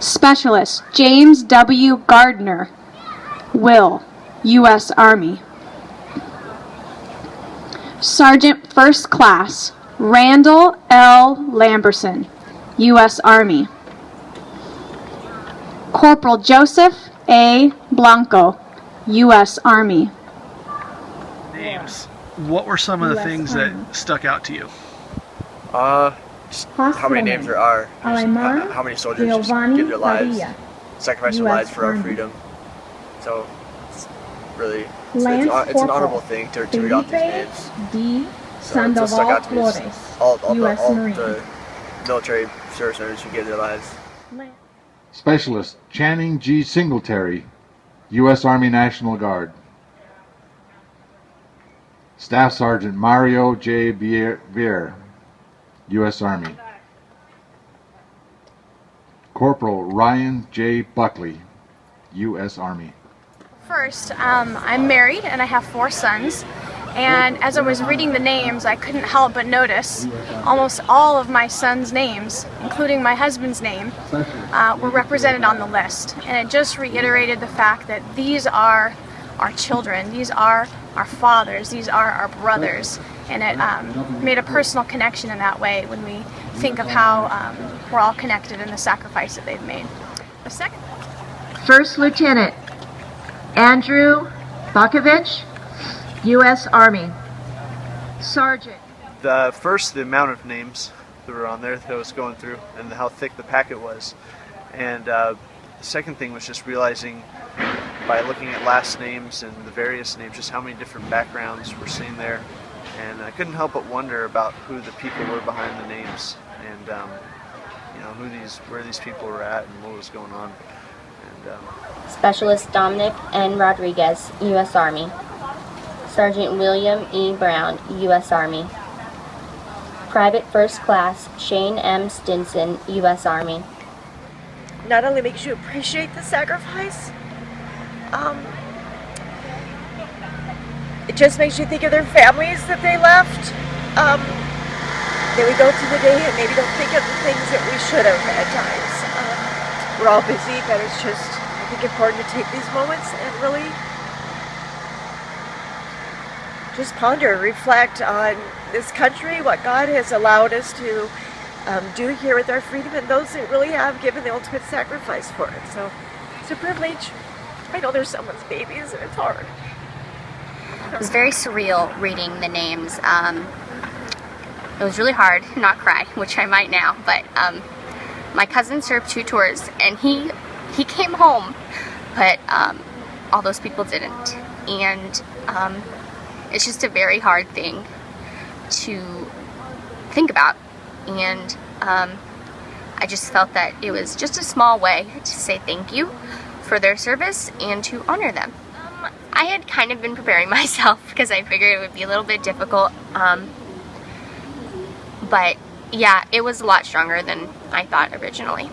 Specialist James W. Gardner, Will, U.S. Army. Sergeant First Class Randall L. Lamberson, U.S. Army. Corporal Joseph A. Blanco, U.S. Army. Names. What were some of the things that stuck out to you? Just how many names there are, how many soldiers just give their lives, sacrifice their lives for our freedom. So it's really, it's an honorable thing to read off these names. So it stuck out to me. All the military service members who gave their lives. Specialist Channing G. Singletary, U.S. Army National Guard. Staff Sergeant Mario J. Vier, U.S. Army. Corporal Ryan J. Buckley, U.S. Army. First, I'm married and I have 4 sons. And as I was reading the names, I couldn't help but notice almost all of my sons' names, including my husband's name, were represented on the list. And it just reiterated the fact that these are our children, these are our fathers, these are our brothers. And it made a personal connection in that way when we think of how we're all connected in the sacrifice that they've made. The second. First Lieutenant Andrew Bakovich, U.S. Army. Sergeant. The amount of names that were on there that I was going through and how thick the packet was. And the second thing was just realizing by looking at last names and the various names just how many different backgrounds were seen there. And I couldn't help but wonder about who the people were behind the names and you know, where these people were at and what was going on. And, Specialist Dominic N. Rodriguez, U.S. Army. Sergeant William E. Brown, U.S. Army. Private First Class Shane M. Stinson, U.S. Army. Not only makes you appreciate the sacrifice, it just makes you think of their families that they left. They would go through the day and maybe don't think of the things that we should have at times. We're all busy, but it's just, I think, important to take these moments and really just ponder, reflect on this country, what God has allowed us to do here with our freedom, and those that really have given the ultimate sacrifice for it. So it's a privilege. I know there's someone's babies and it's hard. It was very surreal reading the names. It was really hard to not cry, which I might now, but my cousin served 2 tours and he came home, but all those people didn't. And it's just a very hard thing to think about. And I just felt that it was just a small way to say thank you for their service and to honor them. I had kind of been preparing myself because I figured it would be a little bit difficult. But yeah, it was a lot stronger than I thought originally.